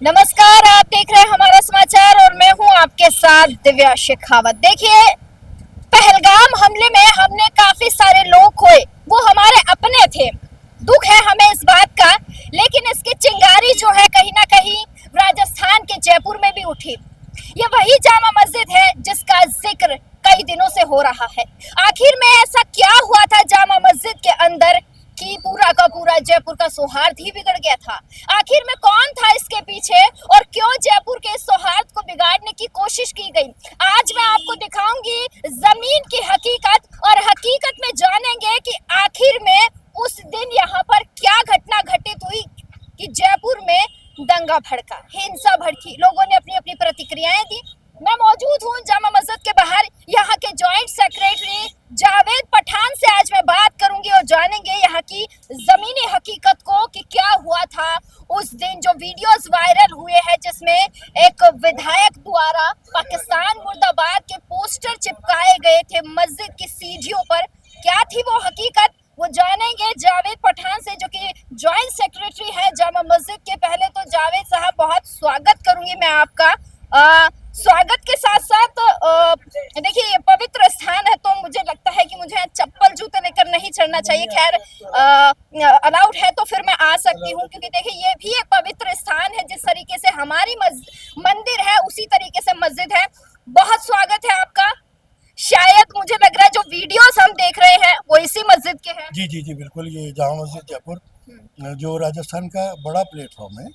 नमस्कार, आप देख रहे हैं हमारा समाचार और मैं हूं आपके साथ दिव्या शेखावत। देखिए, पहलगाम हमले में हमने काफी सारे लोग खोए, वो हमारे अपने थे। दुख है हमें इस बात का, लेकिन इसकी चिंगारी जो है कहीं ना कहीं राजस्थान के जयपुर में भी उठी। ये वही जामा मस्जिद है जिसका जिक्र कई दिनों से हो रहा है। आखिर में ऐसा क्या हुआ था जामा मस्जिद के अंदर कि पूरा का पूरा जयपुर का सौहार्द ही बिगड़ गया था? आखिर में कौन था इसके पीछे और क्यों जयपुर के सौहार्द को बिगाड़ने की कोशिश की गई? आज मैं आपको दिखाऊंगी जमीन की हकीकत, और हकीकत में जानेंगे कि आखिर में उस दिन यहाँ पर क्या घटना घटित हुई कि जयपुर में दंगा भड़का, हिंसा भड़की, लोगों ने अपनी अपनी प्रतिक्रियाएं दी। मैं मौजूद हूँ जामा मस्जिद के बाहर। यहाँ के जॉइंट सेक्रेटरी जावेद पठान से आज मैं बात करूंगी और जानेंगे यहाँ की जमीनी हकीकत को कि क्या हुआ था उस दिन जो वीडियोस वायरल हुए हैं जिसमें एक विधायक द्वारा पाकिस्तान मुर्दाबाद के पोस्टर चिपकाए गए थे मस्जिद की सीढ़ियों पर। क्या थी वो हकीकत, वो जानेंगे जावेद पठान से, जो कि जॉइंट सेक्रेटरी है जामा मस्जिद के। पहले तो जावेद साहब, बहुत स्वागत करूंगी मैं आपका। स्वागत के साथ साथ देखिए, ये पवित्र स्थान है तो मुझे लगता है कि मुझे चप्पल जूते लेकर नहीं चढ़ना चाहिए। खैर, अलाउड है तो फिर मैं आ सकती हूँ, क्योंकि देखिए ये भी एक पवित्र स्थान है। जिस तरीके से हमारी मंदिर है उसी तरीके से मस्जिद है। बहुत स्वागत है आपका। शायद मुझे लग रहा है जो वीडियोस हम देख रहे हैं वो इसी मस्जिद के हैं। जी जी जी बिल्कुल, ये जामा मस्जिद जयपुर जो राजस्थान का बड़ा प्लेटफॉर्म है,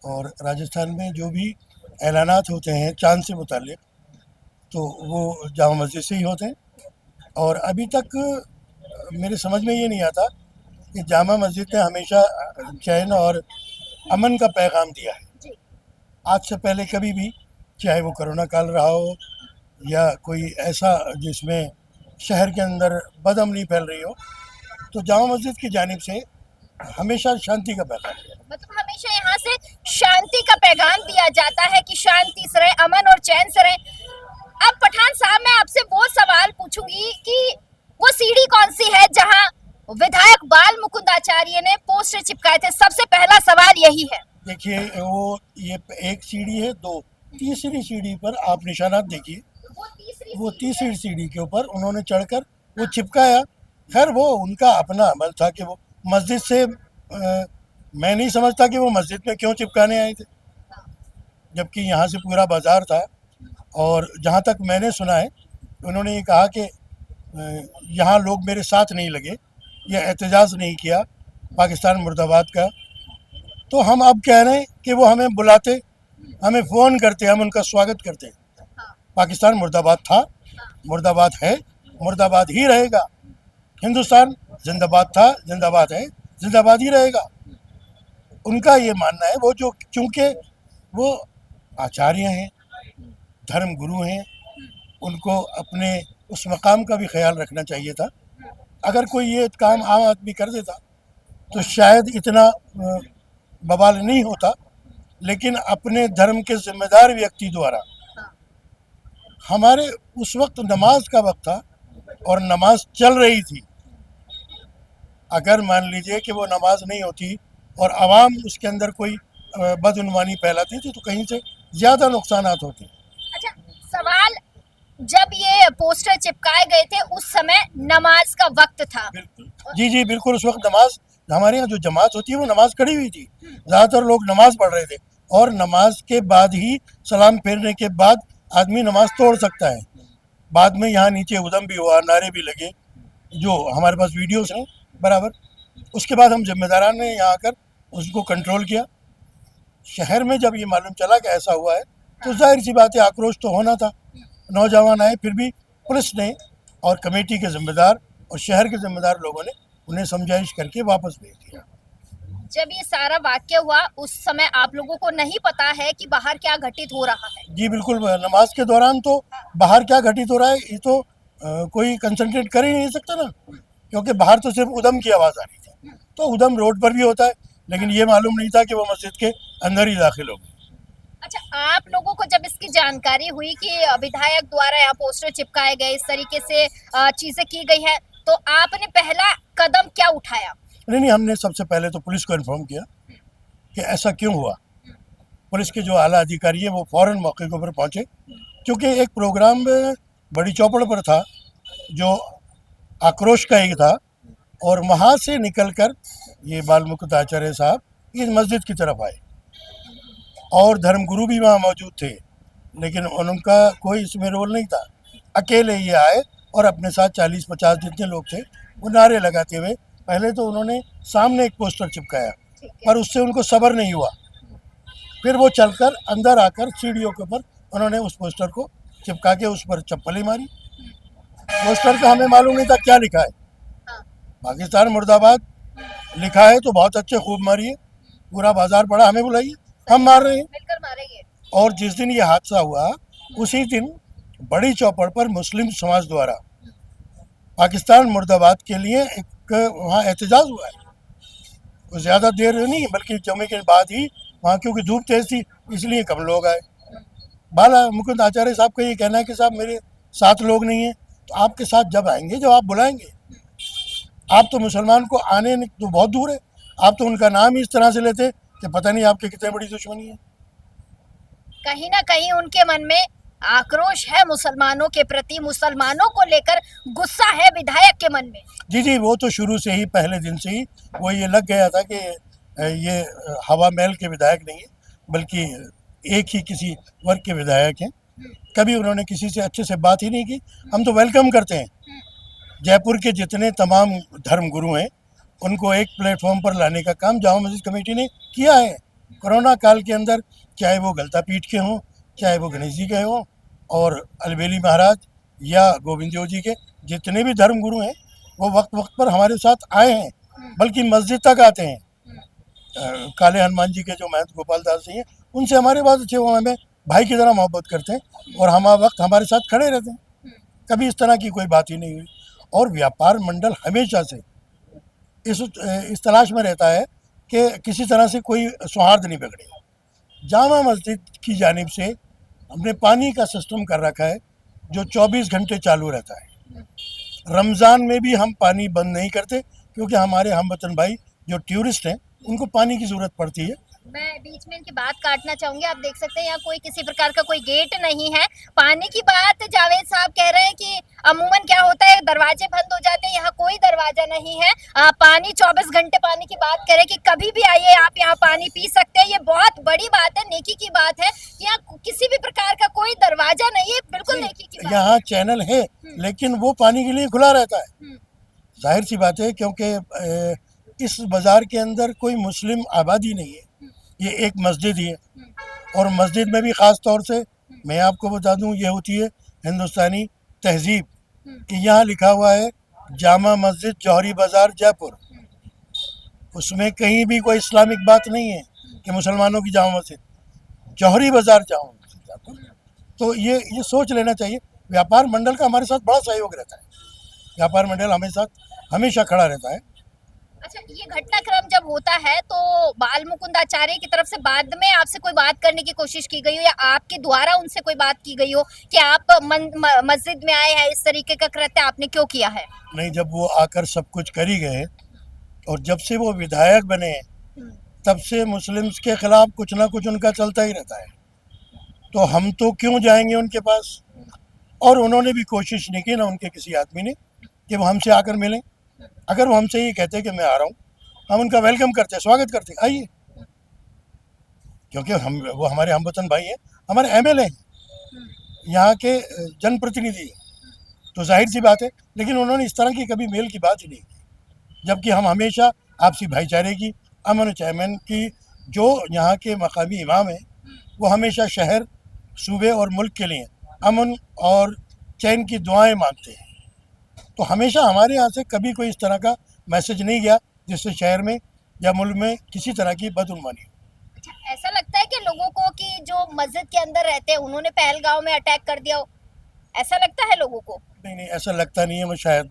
और राजस्थान में जो भी ऐलानात होते हैं चांद से मुताल्लिक, तो वो जामा मस्जिद से ही होते हैं। और अभी तक मेरे समझ में ये नहीं आता कि जामा मस्जिद ने हमेशा चैन और अमन का पैगाम दिया है। आज से पहले कभी भी, चाहे वो कोरोना काल रहा हो या कोई ऐसा जिसमें शहर के अंदर बदअमनी फैल रही हो, तो जामा मस्जिद की जानिब से हमेशा शांति का पैगाम दिया। मतलब हमेशा यहाँ से शांति का पैगाम दिया जाता है कि शांति से रहे, अमन और चैन से रहे। अब पठान साहब, मैं आपसे वो सवाल पूछूंगी कि वो सीढ़ी कौन सी है जहाँ विधायक बाल मुकुंद आचार्य ने पोस्टर चिपकाए थे? सबसे पहला सवाल यही है। देखिए, वो ये एक सीढ़ी है, दो तीसरी सीढ़ी पर आप निशानात देखिए। वो तीसरी सीढ़ी के ऊपर उन्होंने चढ़कर वो चिपकाया। खैर, वो उनका अपना अमल था कि वो मस्जिद से मैं नहीं समझता कि वो मस्जिद में क्यों चिपकाने आए थे, जबकि यहाँ से पूरा बाज़ार था। और जहाँ तक मैंने सुना है, उन्होंने ये कहा कि यहाँ लोग मेरे साथ नहीं लगे या एहतजाज नहीं किया पाकिस्तान मुर्दाबाद का, तो हम अब कह रहे हैं कि वो हमें बुलाते, हमें फ़ोन करते, हम उनका स्वागत करते। पाकिस्तान मुर्दाबाद था, मुर्दाबाद है, मुर्दाबाद ही रहेगा। हिंदुस्तान जिंदाबाद था, जिंदाबाद है, जिंदाबाद ही रहेगा। उनका ये मानना है, वो जो चूँकि वो आचार्य हैं, धर्म गुरु हैं, उनको अपने उस मकाम का भी ख्याल रखना चाहिए था। अगर कोई ये काम आम आदमी कर देता तो शायद इतना बवाल नहीं होता, लेकिन अपने धर्म के जिम्मेदार व्यक्ति द्वारा, हमारे उस वक्त नमाज का वक्त था और नमाज चल रही थी। अगर मान लीजिए कि वो नमाज नहीं होती और आवाम उसके अंदर कोई बदउनवानी फैलाती थी, तो कहीं से ज़्यादा नुकसानात होते। अच्छा, सवाल, जब ये पोस्टर चिपकाए गए थे उस समय नमाज का वक्त था? बिल्कुल, जी जी बिल्कुल, उस वक्त नमाज, हमारे यहाँ जो जमात होती है वो नमाज खड़ी हुई थी। ज़्यादातर लोग नमाज पढ़ रहे थे, और नमाज के बाद ही, सलाम फेरने के बाद आदमी नमाज तोड़ सकता है। बाद में यहाँ नीचे उदम भी हुआ, नारे भी लगे, जो हमारे पास वीडियोस हैं बराबर। उसके बाद हम जिम्मेदारान ने यहाँ आकर उसको कंट्रोल किया। शहर में जब ये मालूम चला कि ऐसा हुआ है, तो जाहिर सी बात है आक्रोश तो होना था। नौजवान आए, फिर भी पुलिस ने और कमेटी के जिम्मेदार और शहर के जिम्मेदार लोगों ने उन्हें समझाइश करके वापस भेज दिया। जब ये सारा वाक्य हुआ उस समय आप लोगों को नहीं पता है कि बाहर क्या घटित हो रहा है? जी बिल्कुल, नमाज के दौरान तो बाहर क्या घटित हो रहा है ये तो कोई कंसंट्रेट कर ही नहीं सकता ना, क्योंकि बाहर तो सिर्फ उदम की आवाज़ आ रही थी। तो उदम रोड पर भी होता है, लेकिन ये मालूम नहीं था कि वो मस्जिद के अंदर ही दाखिल हो गए। अच्छा, आप लोगों को जब इसकी जानकारी हुई कि विधायक द्वारा यहाँ पोस्टर चिपकाए गए, इस तरीके से चीजें की गई है, तो आपने पहला कदम क्या उठाया? नहीं, हमने सबसे पहले तो पुलिस को इन्फॉर्म किया कि ऐसा क्यों हुआ। पुलिस के जो आला अधिकारी हैं वो फ़ौरन मौके के ऊपर पहुंचे, क्योंकि एक प्रोग्राम बड़ी चौपड़ पर था जो आक्रोश का एक था, और वहाँ से निकलकर ये बाल मुकुंद आचार्य साहब इस मस्जिद की तरफ आए, और धर्मगुरु भी वहाँ मौजूद थे, लेकिन उनका कोई इसमें रोल नहीं था। अकेले ये आए और अपने साथ 40-50 जितने लोग थे वो नारे लगाते हुए, पहले तो उन्होंने सामने एक पोस्टर चिपकाया, पर उससे उनको सब्र नहीं हुआ। फिर वो चलकर अंदर आकर सीढ़ियों के ऊपर उन्होंने उस पोस्टर को चिपका के उस पर चप्पलें मारी। पोस्टर का हमें मालूम नहीं था क्या लिखा है, पाकिस्तान मुर्दाबाद लिखा है तो बहुत अच्छे, खूब मारिए, पूरा बाजार पड़ा, हमें बुलाइए, हम मार रहे हैं। मिलकर मारेंगे। और जिस दिन ये हादसा हुआ उसी दिन बड़ी चौपड़ पर मुस्लिम समाज द्वारा पाकिस्तान मुर्दाबाद के लिए एक वहाँ एहतजाज हुआ है। वो ज़्यादा देर नहीं बल्कि जमे के बाद ही वहाँ, क्योंकि धूप तेज थी इसलिए कम लोग आए। बाला मुकुंद आचार्य साहब का ये कहना है कि साहब मेरे साथ लोग नहीं हैं, तो आपके साथ जब आएंगे जब आप बुलाएंगे। आप तो मुसलमान को आने तो बहुत दूर है, आप तो उनका नाम ही इस तरह से लेते कि पता नहीं आपकी कितनी बड़ी दुश्मनी है। कहीं ना कहीं उनके मन में आक्रोश है मुसलमानों के प्रति, मुसलमानों को लेकर गुस्सा है विधायक के मन में। जी, वो तो शुरू से ही, पहले दिन से ही वो ये लग गया था कि ये हवा महल के विधायक नहीं है, बल्कि एक ही किसी वर्ग के विधायक हैं। कभी उन्होंने किसी से अच्छे से बात ही नहीं की। हम तो वेलकम करते हैं, जयपुर के जितने तमाम धर्मगुरु हैं उनको एक प्लेटफॉर्म पर लाने का काम जामा मस्जिद कमेटी ने किया है। कोरोना काल के अंदर, चाहे वो गलता पीठ के हों, चाहे वो गणेश जी के हों, और अलबेली महाराज या गोविंद देव जी के जितने भी धर्मगुरु हैं वो वक्त वक्त पर हमारे साथ आए हैं, बल्कि मस्जिद तक आते हैं। काले हनुमान जी के जो महंत गोपाल दास जी हैं उनसे हमारे बहुत अच्छे, वो हमें भाई की तरह मोहब्बत करते हैं और हम वक्त हमारे साथ खड़े रहते हैं। कभी इस तरह की कोई बात ही नहीं हुई। और व्यापार मंडल हमेशा से इस तलाश में रहता है कि किसी तरह से कोई सौहार्द नहीं बिगड़े। जामा मस्जिद की जानिब से हमने पानी का सिस्टम कर रखा है जो 24 घंटे चालू रहता है। रमज़ान में भी हम पानी बंद नहीं करते, क्योंकि हमारे हमवतन भाई जो टूरिस्ट हैं उनको पानी की ज़रूरत पड़ती है। मैं बीच में इनकी बात काटना चाहूंगी। आप देख सकते हैं यहाँ कोई किसी प्रकार का कोई गेट नहीं है। पानी की बात जावेद साहब कह रहे हैं कि अमूमन क्या होता है दरवाजे बंद हो जाते हैं, यहाँ कोई दरवाजा नहीं है। पानी 24 घंटे पानी की बात करें कि कभी भी आइए आप यहाँ पानी पी सकते हैं, ये बहुत बड़ी बात है, नेकी की बात है। यहाँ किसी भी प्रकार का कोई दरवाजा नहीं है, बिल्कुल नेकी की बात। यहाँ चैनल है लेकिन वो पानी के लिए खुला रहता है। जाहिर सी बात है, क्योंकि इस बाजार के अंदर कोई मुस्लिम आबादी नहीं है, ये एक मस्जिद ही है। और मस्जिद में भी ख़ास तौर से मैं आपको बता दूं, ये होती है हिंदुस्तानी तहजीब कि यहाँ लिखा हुआ है जामा मस्जिद जौहरी बाज़ार जयपुर। उसमें कहीं भी कोई इस्लामिक बात नहीं है कि मुसलमानों की जामा मस्जिद, जौहरी बाज़ार जामा मस्जिद जयपुर। तो ये सोच लेना चाहिए। व्यापार मंडल का हमारे साथ बड़ा सहयोग रहता है, व्यापार मंडल हमेशा खड़ा रहता है। अच्छा, ये घटनाक्रम जब होता है तो बाल मुकुंद आचार्य की तरफ से बाद में आपसे कोई बात करने की कोशिश की गई हो या आपके द्वारा उनसे कोई बात की गई हो कि आप मस्जिद में आए हैं, इस तरीके का कृत्य आपने क्यों किया है? नहीं, जब वो आकर सब कुछ कर ही गए और जब से वो विधायक बने तब से मुस्लिम्स के खिलाफ कुछ ना कुछ उनका चलता ही रहता है, तो हम तो क्यों जाएंगे उनके पास। और उन्होंने भी कोशिश नहीं की, ना उनके किसी आदमी ने, कि वो हमसे आकर मिलें। अगर वो हमसे ये कहते कि मैं आ रहा हूँ, हम उनका वेलकम करते, स्वागत करते, आइए, क्योंकि वो हमारे हमवतन भाई हैं, हमारे एमएलए हैं, यहाँ के जनप्रतिनिधि हैं, तो जाहिर सी बात है। लेकिन उन्होंने इस तरह की कभी मेल की बात ही नहीं की, जबकि हम हमेशा आपसी भाईचारे की, अमन चैन की, जो यहाँ के मकामी इमाम हैं वो हमेशा शहर, सूबे और मुल्क के लिए अमन और चैन की दुआएं मांगते हैं। तो हमेशा हमारे यहाँ से कभी कोई इस तरह का मैसेज नहीं गया जिससे शहर में या मुल्क में किसी तरह की बदगुमानी हो। ऐसा लगता है कि लोगों को कि जो मस्जिद के अंदर रहते हैं उन्होंने पहलगांव में अटैक कर दिया हो, ऐसा लगता है लोगों को? नहीं, ऐसा लगता नहीं है। वो शायद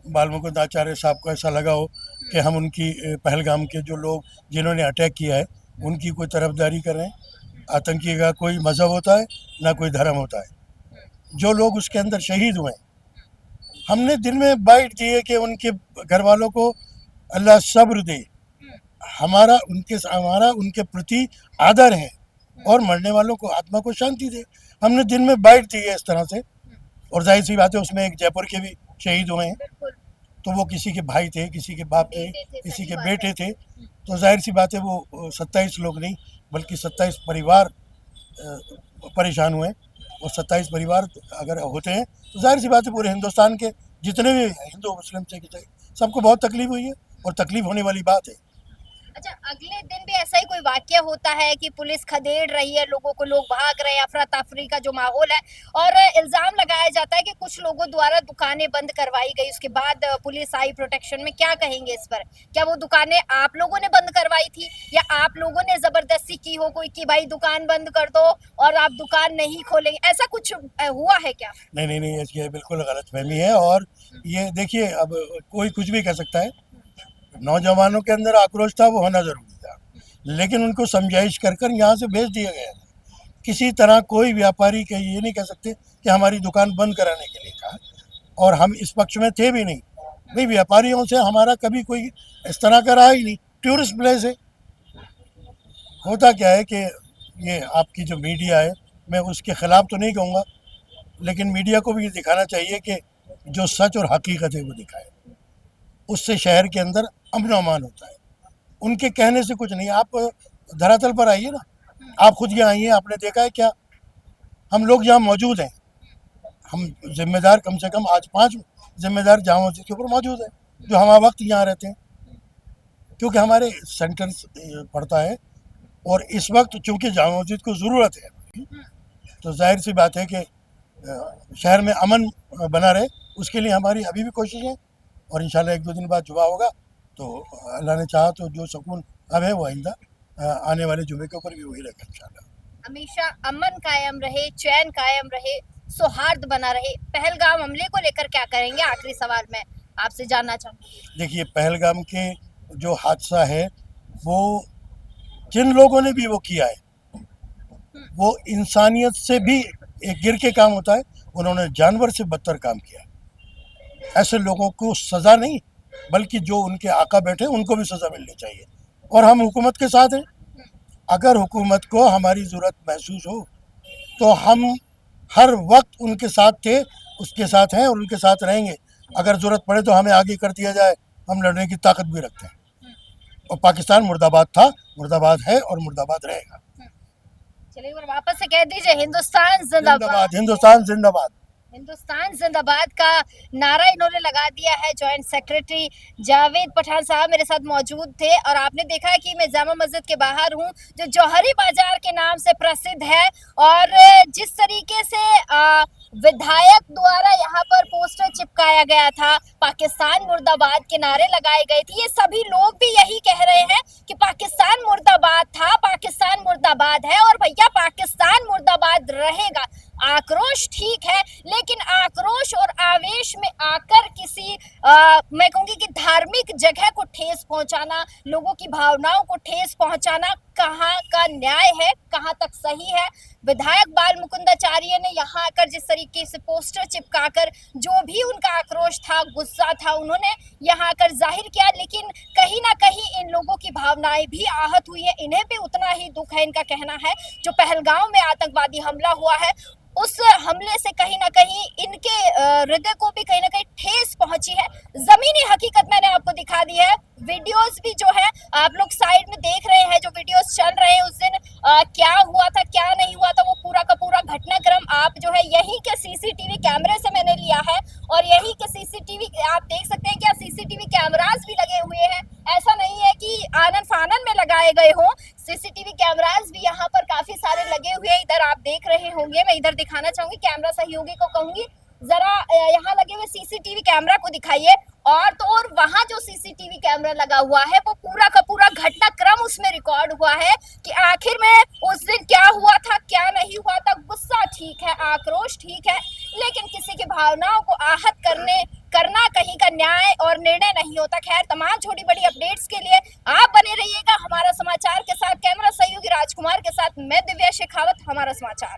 बाल मुकुंद आचार्य साहब को ऐसा लगा हो कि हम उनकी पहलगाम के जो लोग जिन्होंने अटैक किया है उनकी कोई तरफदारी कर रहे हैं। आतंकी का कोई मज़हब होता है ना कोई धर्म होता है। जो लोग उसके अंदर शहीद हुए, हमने दिल में बाइट दी है कि उनके घर वालों को अल्लाह सब्र दे। हमारा उनके प्रति आदर है और मरने वालों को आत्मा को शांति दे। हमने दिन में बाइट दी है इस तरह से, और जाहिर सी बात है उसमें एक जयपुर के भी शहीद हुए हैं, बिल्कुल। तो वो किसी के भाई थे, किसी के बाप थे, बेटे थे, किसी सही के बात बेटे है। थे। तो जाहिर सी बात है वो 27 लोग नहीं बल्कि 27 परिवार परेशान हुए, और 27 परिवार अगर होते हैं तो जाहिर सी बात है पूरे हिंदुस्तान के जितने भी हिंदू मुस्लिम सिख ईसाई सबको बहुत तकलीफ हुई है, और तकलीफ होने वाली बात है। अच्छा, अगले दिन भी ऐसा ही कोई वाकया होता है कि पुलिस खदेड़ रही है लोगों को, लोग भाग रहे हैं, अफरा तफरी का जो माहौल है, और इल्जाम लगाया जाता है कि कुछ लोगों द्वारा दुकानें बंद करवाई गई, उसके बाद पुलिस आई प्रोटेक्शन में। क्या कहेंगे इस पर? क्या वो दुकानें आप लोगों ने बंद करवाई थी, या आप लोगों ने जबरदस्ती की हो कोई कि भाई दुकान बंद कर दो और आप दुकान नहीं खोलेंगे, ऐसा कुछ हुआ है क्या? नहीं नहीं नहीं, ये बिल्कुल गलतफहमी है। और ये देखिए, अब कोई कुछ भी कह सकता है। नौजवानों के अंदर आक्रोश था, वो होना जरूरी था, लेकिन उनको समझाइश कर कर यहाँ से भेज दिया गया। किसी तरह कोई व्यापारी के ये नहीं कह सकते कि हमारी दुकान बंद कराने के लिए कहा, और हम इस पक्ष में थे भी नहीं। भाई व्यापारियों से हमारा कभी कोई इस तरह का रहा ही नहीं। टूरिस्ट प्लेस है। होता क्या है कि ये आपकी जो मीडिया है, मैं उसके खिलाफ तो नहीं कहूँगा, लेकिन मीडिया को भी ये दिखाना चाहिए कि जो सच और हकीकत है वो दिखाए। उससे शहर के अंदर अमन अमान होता है। उनके कहने से कुछ नहीं। आप धरातल पर आइए ना, आप खुद यहाँ आइए, आपने देखा है क्या? हम लोग यहाँ मौजूद हैं, हम जिम्मेदार, कम से कम आज 5 जिम्मेदार जामा मस्जिद के ऊपर मौजूद हैं, जो हम वक्त यहाँ रहते हैं, क्योंकि हमारे सेंटर पड़ता है, और इस वक्त चूँकि जामा मस्जिद को ज़रूरत है, तो जाहिर सी बात है कि शहर में अमन बना रहे, उसके लिए हमारी अभी भी कोशिश है। और इंशाल्लाह 1-2 दिन बाद जुमा होगा, तो अल्लाह ने चाहा तो जो सुकून अब है वो आइंदा आने वाले जुमे के ऊपर भी वही रहेगा इंशाल्लाह। हमेशा अमन कायम रहे, चैन कायम रहे, सौहार्द बना रहे। पहलगाम हमले को लेकर क्या करेंगे? आखिरी सवाल मैं आपसे जानना चाहूंगी। देखिए, पहलगाम के जो हादसा है, वो जिन लोगों ने भी वो किया है, वो इंसानियत से भी एक गिर के काम होता है। उन्होंने जानवर से बदतर काम किया। ऐसे लोगों को सज़ा नहीं, बल्कि जो उनके आका बैठे उनको भी सज़ा मिलनी चाहिए। और हम हुकूमत के साथ हैं। अगर हुकूमत को हमारी ज़रूरत महसूस हो तो हम हर वक्त उनके साथ थे, उसके साथ हैं और उनके साथ रहेंगे। अगर ज़रूरत पड़े तो हमें आगे कर दिया जाए, हम लड़ने की ताकत भी रखते हैं। और पाकिस्तान मुर्दाबाद था, मुर्दाबाद है और मुर्दाबाद रहेगा। चलिए, और वापस से कह दीजिए, हिंदुस्तान जिंदाबाद। हिंदुस्तान जिंदाबाद। हिंदुस्तान जिंदाबाद का नारा इन्होंने लगा दिया है। जॉइंट सेक्रेटरी जावेद पठान साहब मेरे साथ मौजूद थे, और आपने देखा है कि मैं जामा मस्जिद के बाहर हूं, जो जौहरी बाजार के नाम से प्रसिद्ध है। और जिस तरीके से विधायक द्वारा यहाँ पर पोस्टर चिपकाया गया था, पाकिस्तान मुर्दाबाद के नारे लगाए गए थे, ये सभी लोग भी यही कह रहे हैं कि पाकिस्तान मुर्दाबाद था, पाकिस्तान मुर्दाबाद है, और भैया पाकिस्तान मुर्दाबाद रहेगा। आक्रोश ठीक है, लेकिन आक्रोश और आवेश में आकर किसी मैं कहूंगी कि धार्मिक जगह को ठेस पहुंचाना, लोगों की भावनाओं को ठेस पहुंचाना, कहाँ का न्याय है, कहाँ तक सही है? विधायक बाल मुकुंदाचार्य ने यहाँ आकर जिस तरीके से पोस्टर चिपकाकर जो भी उनका आक्रोश था, गुस्सा था, उन्होंने यहाँ आकर जाहिर किया, लेकिन कहीं ना कहीं इन लोगों की भावनाएं भी आहत हुई है। इन्हें भी उतना ही दुख है, इनका कहना है। जो पहलगाम में आतंकवादी हमला हुआ है, उस हमले से कहीं ना कहीं इनके हृदय को भी कहीं ना कहीं ठेस पहुंची है। जमीनी हकीकत मैंने आपको दिखा दी है। वीडियोस भी जो है आप लोग साइड में देख रहे हैं, जो वीडियोस चल रहे हैं, उस दिन क्या हुआ था, क्या नहीं हुआ था, वो पूरा का पूरा घटनाक्रम आप जो है यहीं के सीसीटीवी कैमरे से मैंने लिया है। और यहीं के सीसीटीवी आप देख सकते हैं, क्या सीसीटीवी कैमरास भी लगे हुए हैं। ऐसा नहीं है कि आनन फानन में लगाए गए हों, सीसीटीवी कैमरास भी यहाँ पर काफी सारे लगे हुए हैं। इधर आप देख रहे होंगे, मैं इधर दिखाना चाहूंगी, कैमरा सहयोगी को कहूंगी जरा यहाँ लगे हुए सीसीटीवी कैमरा को दिखाइए। और तो और वहां जो सीसीटीवी कैमरा लगा हुआ है, वो पूरा का पूरा घटनाक्रम उसमें रिकॉर्ड हुआ है कि आखिर में उस दिन क्या हुआ था, क्या नहीं हुआ था। गुस्सा ठीक है, आक्रोश ठीक है, लेकिन किसी की भावनाओं को आहत करना कहीं का न्याय और निर्णय नहीं होता। खैर, तमाम छोटी बड़ी अपडेट्स के लिए आप बने रहिएगा हमारा समाचार के साथ। कैमरा सहयोगी राजकुमार के साथ मैं दिव्या शेखावत, हमारा समाचार।